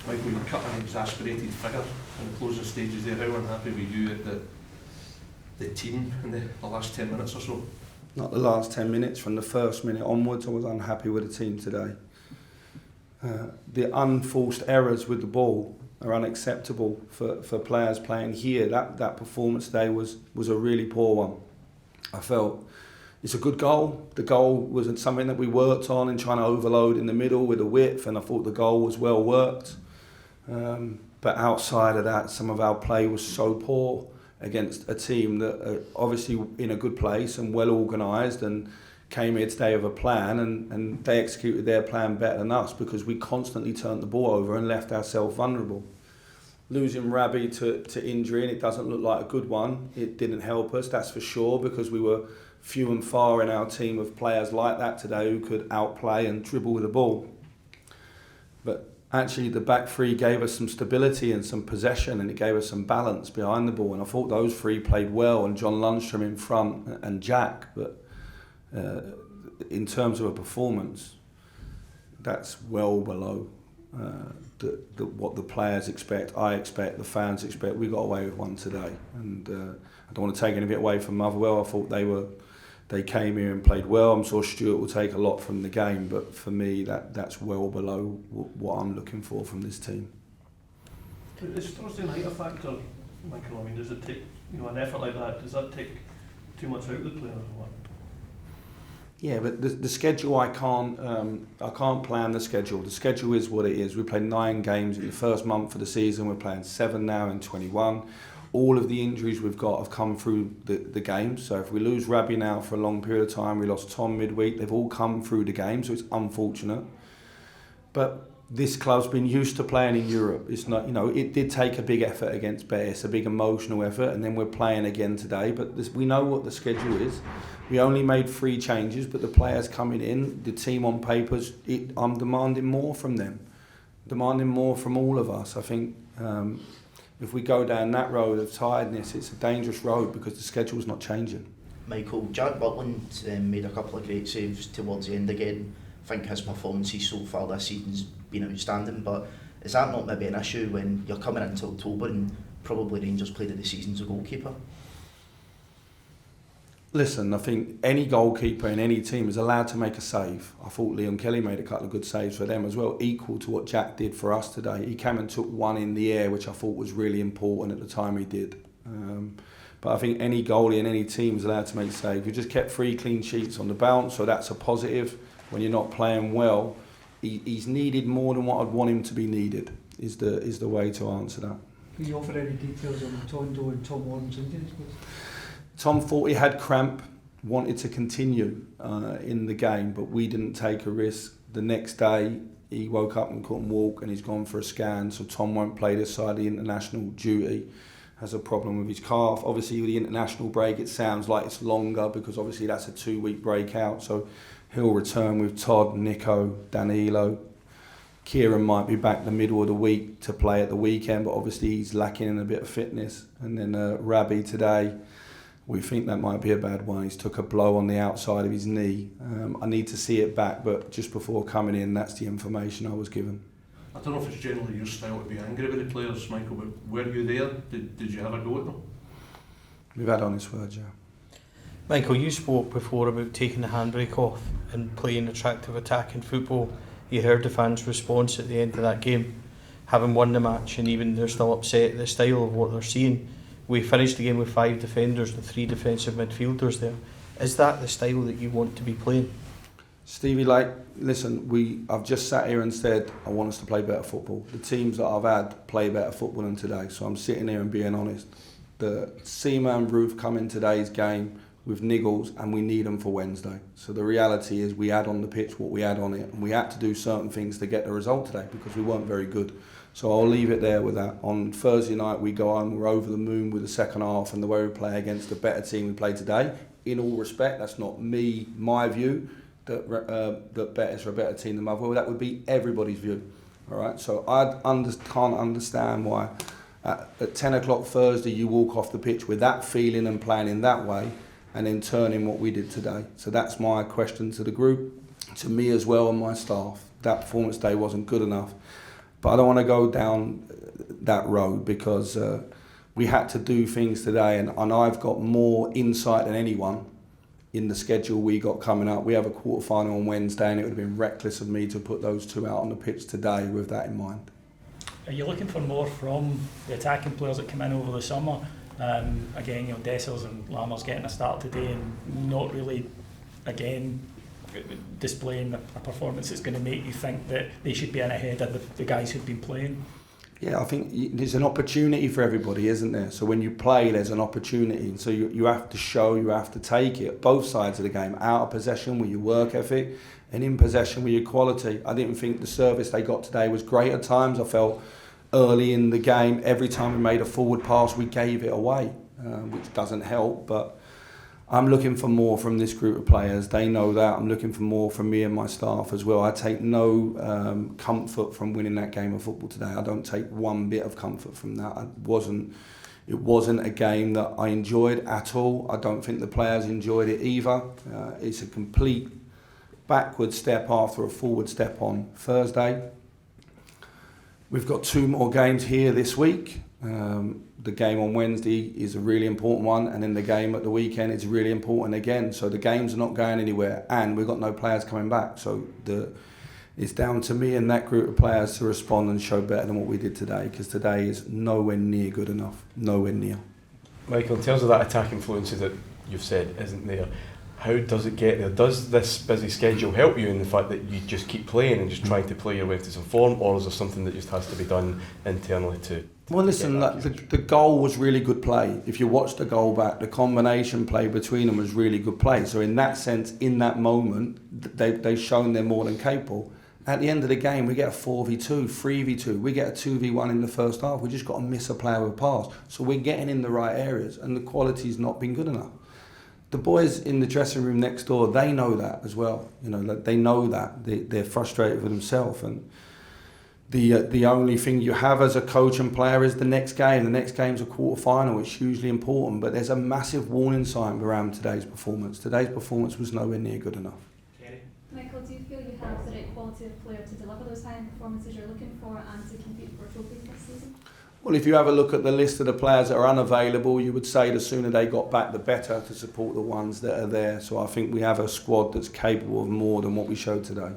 Michael, you cut an exasperated figure in the closing stages there. How unhappy were you at the team in the last 10 minutes or so? Not the last 10 minutes, from the first minute onwards I was unhappy with the team today. The unforced errors with the ball are unacceptable for players playing here. That performance today was a really poor one. I felt it's a good goal. The goal was something that we worked on in trying to overload in the middle with the width, and I thought the goal was well worked. But outside of that, some of our play was so poor against a team that are obviously in a good place and well organised and came here today with a plan, and they executed their plan better than us because we constantly turned the ball over and left ourselves vulnerable. Losing Rabbi to injury, and it doesn't look like a good one, it didn't help us, that's for sure, because we were few and far in our team of players like that today who could outplay and dribble with the ball. But actually the back three gave us some stability and some possession, and it gave us some balance behind the ball, and I thought those three played well, and John Lundstrom in front and Jack. But in terms of a performance, that's well below what the players expect, I expect, the fans expect. We got away with one today, and I don't want to take anything away from Motherwell. I thought they came here and played well. I'm sure Stuart will take a lot from the game, but for me that's well below what I'm looking for from this team. Is Thursday night a factor, Michael? I mean, does it take, an effort like that, does that take too much out of the players or what? Yeah, but the schedule, I can't plan the schedule. The schedule is what it is. We played 9 games in the first month of the season. We're playing 7 now in 21. All of the injuries we've got have come through the games. So if we lose Rabbi now for a long period of time, we lost Tom midweek, they've all come through the game, so it's unfortunate. But this club's been used to playing in Europe. It's not, it did take a big effort against Betis, a big emotional effort, and then we're playing again today. But we know what the schedule is. We only made 3 changes, but the players coming in, the team on papers, I'm demanding more from them, demanding more from all of us. I think if we go down that road of tiredness, it's a dangerous road because the schedule's not changing. Michael, Jack Butland made a couple of great saves towards the end again. I think his performances so far this season's been outstanding, but is that not maybe an issue when you're coming into October and probably Rangers played of the season as a goalkeeper? Listen, I think any goalkeeper in any team is allowed to make a save. I thought Liam Kelly made a couple of good saves for them as well, equal to what Jack did for us today. He came and took one in the air, which I thought was really important at the time he did. But I think any goalie in any team is allowed to make a save. We just kept 3 clean sheets on the bounce, so that's a positive. When you're not playing well, he's needed more than what I'd want him to be needed, is the way to answer that. Can you offer any details on Tondo and Tom Warren's injuries? Tom thought he had cramp, wanted to continue in the game, but we didn't take a risk. The next day, he woke up and couldn't walk, and he's gone for a scan, so Tom won't play this side of the international duty. Has a problem with his calf. Obviously, with the international break, it sounds like it's longer because obviously that's a 2-week break out, so he'll return with Todd, Nico, Danilo. Kieran might be back the middle of the week to play at the weekend, but obviously he's lacking in a bit of fitness. And then Rabbi today, we think that might be a bad one. He's took a blow on the outside of his knee. I need to see it back, but just before coming in, that's the information I was given. I don't know if it's generally your style to be angry with the players, Michael, but were you there? Did you have a go at them? We've had honest words, yeah. Michael, you spoke before about taking the handbrake off and playing attractive attacking football. You heard the fans' response at the end of that game, having won the match, and even they're still upset at the style of what they're seeing. We finished the game with 5 defenders and 3 defensive midfielders there. Is that the style that you want to be playing? Stevie, listen, I've just sat here and said I want us to play better football. The teams that I've had play better football than today, so I'm sitting here and being honest. The Seaman roof come in today's game with niggles, and we need them for Wednesday. So the reality is we had on the pitch what we had on it, and we had to do certain things to get the result today because we weren't very good. So I'll leave it there with that. On Thursday night we go on, we're over the moon with the second half and the way we play against a better team we played today. In all respect, that's not my view, that Betis are a better team than Motherwell. That would be everybody's view. All right. So I can't understand why at 10 o'clock Thursday you walk off the pitch with that feeling and playing in that way, and then turning what we did today. So that's my question to the group, to me as well and my staff. That performance day wasn't good enough. But I don't want to go down that road because we had to do things today, and I've got more insight than anyone in the schedule we got coming up. We have a quarter-final on Wednesday, and it would have been reckless of me to put those two out on the pitch today with that in mind. Are you looking for more from the attacking players that come in over the summer? Again, Dessers and Lammers getting a start today and not really, again, displaying a performance that's going to make you think that they should be in ahead of the guys who've been playing? Yeah, I think there's an opportunity for everybody, isn't there? So when you play, there's an opportunity. So you have to show, you have to take it. Both sides of the game, out of possession with your work ethic and in possession with your quality. I didn't think the service they got today was great at times. I felt early in the game, every time we made a forward pass, we gave it away, which doesn't help. But I'm looking for more from this group of players. They know that. I'm looking for more from me and my staff as well. I take no comfort from winning that game of football today. I don't take one bit of comfort from that. It wasn't a game that I enjoyed at all. I don't think the players enjoyed it either. It's a complete backward step after a forward step on Thursday. We've got 2 more games here this week. The game on Wednesday is a really important one, and then the game at the weekend is really important again. So the games are not going anywhere, and we've got no players coming back. So it's down to me and that group of players to respond and show better than what we did today, because today is nowhere near good enough. Nowhere near. Michael, in terms of that attacking fluency that you've said isn't there, how does it get there? Does this busy schedule help you in the fact that you just keep playing and just trying to play your way to some form, or is there something that just has to be done internally to... Well, listen, the goal was really good play. If you watch the goal back, the combination play between them was really good play. So in that sense, in that moment, they've shown they're more than capable. At the end of the game, we get a 4v2, 3v2. We get a 2v1 in the first half. We just got to miss a player with a pass. So we're getting in the right areas, and the quality's not been good enough. The boys in the dressing room next door, they know that as well. They know that. They're frustrated with themselves, and the only thing you have as a coach and player is the next game. The next game's a quarter-final. It's hugely important, but there's a massive warning sign around today's performance. Today's performance was nowhere near good enough. Michael, do you feel you have the right quality of player to deliver those high performances you're looking for and to compete for trophies this season? Well, if you have a look at the list of the players that are unavailable, you would say the sooner they got back, the better, to support the ones that are there. So I think we have a squad that's capable of more than what we showed today.